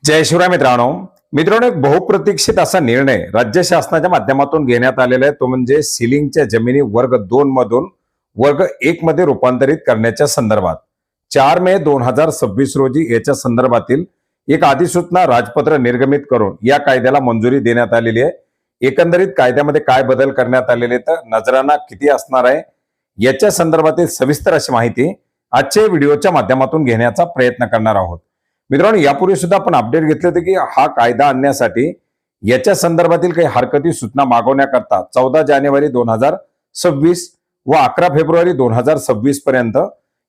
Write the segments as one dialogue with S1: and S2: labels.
S1: जय शिवराय मित्रांनो, एक बहुप्रतीक्षित असा निर्णय राज्य शासनाच्या माध्यमातून घेण्यात आलेला आहे। तो म्हणजे सिलिंगच्या जमिनी वर्ग 2 मधून वर्ग 1 मध्ये रूपांतरित करण्याच्या संदर्भात 4 मे 2026 रोजी याच्या संदर्भातील एक अधिसूचना राजपत्र निर्गमित करून या कायद्याला मंजुरी देण्यात आलेली आहे। एकंदरीत कायद्यामध्ये काय बदल करण्यात आलेले तर नजराना किती असणार आहे याच्या संदर्भातील सविस्तर अशी माहिती आजच्या व्हिडिओच्या माध्यमातून घेण्याचा प्रयत्न करणार आहोत। मित्रांनो, यापूर्वी सुद्धा आपण अपडेट घेतले होते की हा कायदा आणण्यासाठी याच्या संदर्भातील काही हरकती सूचना मागवण्याकरता 14 जानेवारी 2026 व 11 फेब्रुवारी 2026 पर्यंत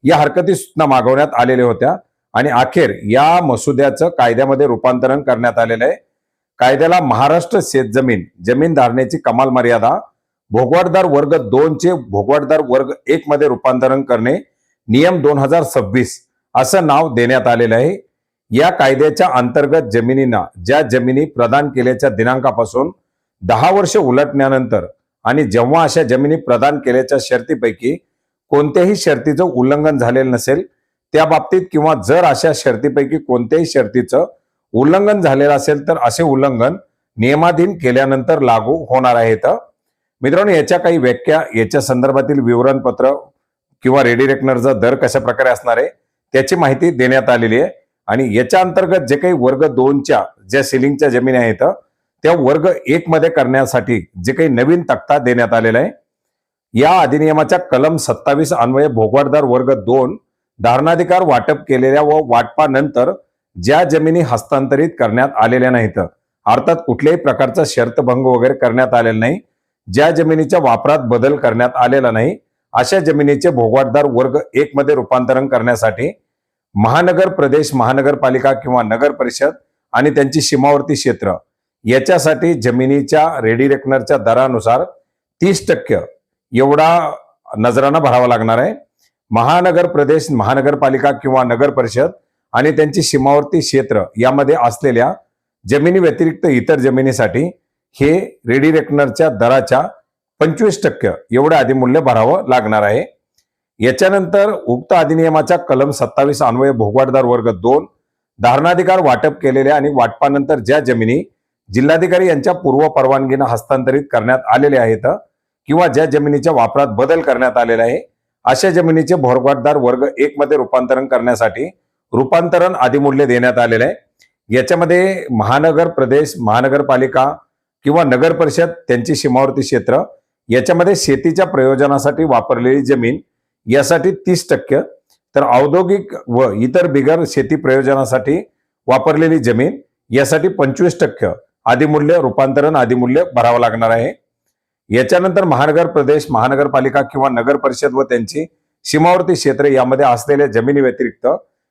S1: या हरकती सूचना मागवण्यात आलेल्या होत्या आणि अखेर या मसुद्याचं कायद्यामध्ये रूपांतरण करण्यात आलेलं आहे। कायद्याला महाराष्ट्र शेतजमीन जमीन धारणेची कमाल मर्यादा भोगवाटदार वर्ग 2 चे भोगवाटदार वर्ग 1 मध्ये रूपांतरण करणे नियम 2026 असं नाव देण्यात आलेलं आहे। या कायद्याच्या अंतर्गत जमिनींना ज्या जमिनी प्रदान केल्याच्या दिनांकापासून 10 वर्ष उलटण्यानंतर आणि जेव्हा अशा जमिनी प्रदान केल्याच्या शर्तीपैकी कोणत्याही शर्तीचं उल्लंघन झालेलं नसेल त्या बाबतीत किंवा जर अशा शर्तीपैकी कोणत्याही शर्तीचं उल्लंघन झालेलं असेल तर असे उल्लंघन नियमाधीन केल्यानंतर लागू होणार आहेत। मित्रांनो, याच्या काही व्याख्या याच्या संदर्भातील विवरणपत्र किंवा रेडी रेकनरचा दर कशा प्रकारे असणार आहे त्याची माहिती देण्यात आलेली आहे आणि याच्या अंतर्गत जे काही वर्ग 2 च्या ज्या सिलिंगच्या जमिनी आहेत त्या वर्ग 1 मध्ये करण्यासाठी जे काही नवीन तक्ता देण्यात आलेला आहे। या अधिनियमाच्या कलम 27 अन्वये भोगवाटदार वर्ग 2 धारणाधिकार वाटप केलेल्या व वाटपानंतर ज्या जमिनी हस्तांतरित करण्यात आलेल्या नाहीत, अर्थात कुठल्याही प्रकारचा शर्तभंग वगैरे करण्यात आलेला नाही, ज्या जमिनीच्या वापरात बदल करण्यात आलेला नाही, अशा जमिनीचे भोगवाटदार वर्ग 1 मध्ये रूपांतरण करण्यासाठी महानगर प्रदेश महानगरपालिका किंवा नगर परिषद आणि त्यांची सीमावर्ती क्षेत्र याच्यासाठी जमिनीच्या रेडी रेकनरच्या दरानुसार 30% एवढा नजराना भरावा लागणार आहे। महानगर प्रदेश महानगरपालिका किंवा नगर परिषद आणि त्यांची सीमावर्ती क्षेत्र यामध्ये असलेल्या जमिनी व्यतिरिक्त इतर जमिनीसाठी हे रेडी रेकनरच्या दराच्या 25% एवढे अधिमूल्य भरावं लागणार आहे। याच्यानंतर उक्त अधिनियमाच्या कलम 27 अन्वये भोगवाटदार वर्ग 2 धारणाधिकार वाटप केलेल्या आणि वाटपानंतर ज्या जमिनी जिल्हाधिकारी यांच्या पूर्व परवानगीने हस्तांतरित करण्यात आलेल्या आहेत किंवा ज्या जमिनीच्या वापरात बदल करण्यात आलेला आहे अशा जमिनीचे भोगवाटदार वर्ग 1 मध्ये रूपांतरण करण्यासाठी रूपांतरण अधिमूल्य देण्यात आलेले आहे। याच्यामध्ये महानगर प्रदेश महानगरपालिका किंवा नगर परिषद त्यांची सीमावर्ती क्षेत्र याच्यामध्ये शेतीच्या प्रयोजनासाठी वापरलेली जमीन यासाठी 30%, तर औद्योगिक व इतर बिगर शेती प्रयोजनासाठी वापरलेली जमीन यासाठी 25% अधिमूल्य रूपांतरण अधिमूल्य भरावं लागणार आहे। याच्यानंतर महानगर प्रदेश महानगरपालिका किंवा नगर परिषद व त्यांची सीमावर्ती क्षेत्र यामध्ये असलेल्या जमिनी व्यतिरिक्त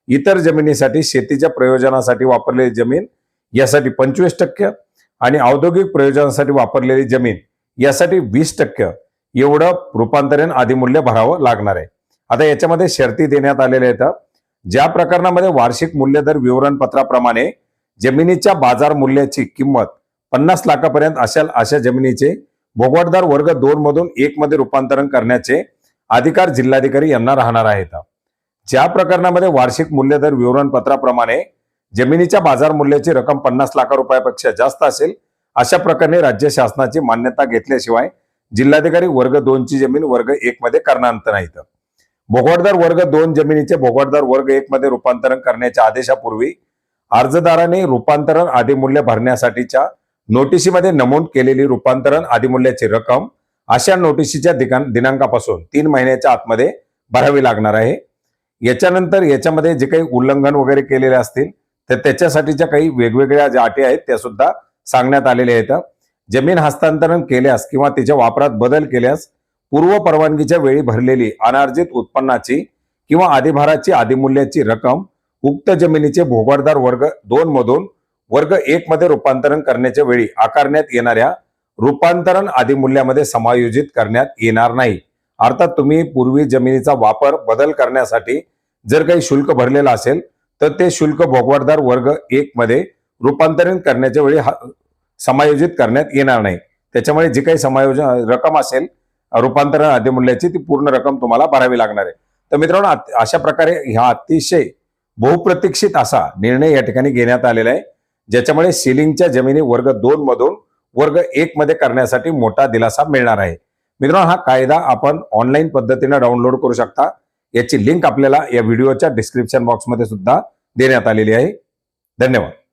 S1: इतर जमिनीसाठी शेतीच्या प्रयोजनासाठी वापरलेली जमीन यासाठी 25% आणि औद्योगिक प्रयोजनासाठी वापरलेली जमीन यासाठी 20% एवढं रूपांतरण अधिमूल्य भरावं लागणार आहे। आता याच्यामध्ये शर्ती देण्यात आलेल्या आहेत। ज्या प्रकरणामध्ये वार्षिक मूल्यदर विवरणपत्राप्रमाणे जमिनीच्या बाजार मूल्याची किंमत 50 लाखापर्यंत असेल अशा जमिनीचे भोगवाटदार वर्ग 2 मधून 1 मध्ये रूपांतरण करण्याचे अधिकार जिल्हाधिकारी यांना राहणार आहेत। ज्या प्रकरणामध्ये वार्षिक मूल्यदर विवरणपत्राप्रमाणे जमिनीच्या बाजार मूल्याची रक्कम 50 लाख रुपयापेक्षा जास्त असेल अशा प्रकरणी राज्य शासनाची मान्यता घेतल्याशिवाय जिल्हाधिकारी वर्ग 2 ची जमीन वर्ग 1 मध्ये करणार नाहीत। भोगवाटदार वर्ग 2 जमिनीचे भोगवाटदार वर्ग 1 मध्ये रूपांतरण करण्याच्या आदेशापूर्वी अर्जदाराने रूपांतरण अधिमूल्य भरण्यासाठीच्या नोटिशीमध्ये नमूद केलेली रूपांतरण अधिमूल्याची रक्कम अशा नोटिशीच्या दिनांकापासून 3 महिन्याच्या आतमध्ये भरावी लागणार आहे। याच्यानंतर याच्यामध्ये जे काही उल्लंघन वगैरे केलेले असतील तर त्याच्यासाठीच्या काही वेगवेगळ्या ज्या अटी आहेत त्या सुद्धा सांगण्यात आलेल्या आहेत। जमीन हस्तांतरण केल्यास किंवा तिच्या वापरात बदल केल्यास पूर्व परवानगीच्या वेळी भरलेली अनार्जित उत्पन्नाची किंवा अधिभाराची अधिमूल्याची रक्कम उक्त जमिनीचे भोगवाटदार वर्ग 2 मधून वर्ग 1 मध्ये रूपांतरण करण्याच्या वेळी आकारण्यात येणाऱ्या रूपांतरण अधिमूल्यामध्ये समायोजित करण्यात येणार नाही। अर्थात तुम्ही पूर्वी जमिनीचा वापर बदल करण्यासाठी जर काही शुल्क भरलेलं असेल तर ते शुल्क भोगवाटदार वर्ग 1 मध्ये रूपांतरण करण्याच्या वेळी समायोजित करण्यात येणार नाही। त्याच्यामुळे जी काही समायोजन रक्कम असेल रूपांतरण अधिमूल्याची ती पूर्ण रक्कम तुम्हाला भरावी लागणार आहे। तर मित्रांनो, अशा प्रकारे ह्या अतिशय बहुप्रतीक्षित असा निर्णय या ठिकाणी घेण्यात आलेला आहे, ज्याच्यामुळे सिलिंगच्या जमिनी वर्ग 2 मधून वर्ग 1 मध्ये करण्यासाठी मोठा दिलासा मिळणार आहे. मित्रांनो, हा कायदा आपण ऑनलाईन पद्धतीने डाउनलोड करू शकता. याची लिंक आपल्याला या व्हिडिओच्या डिस्क्रिप्शन बॉक्समध्ये सुद्धा देण्यात आलेली आहे. धन्यवाद.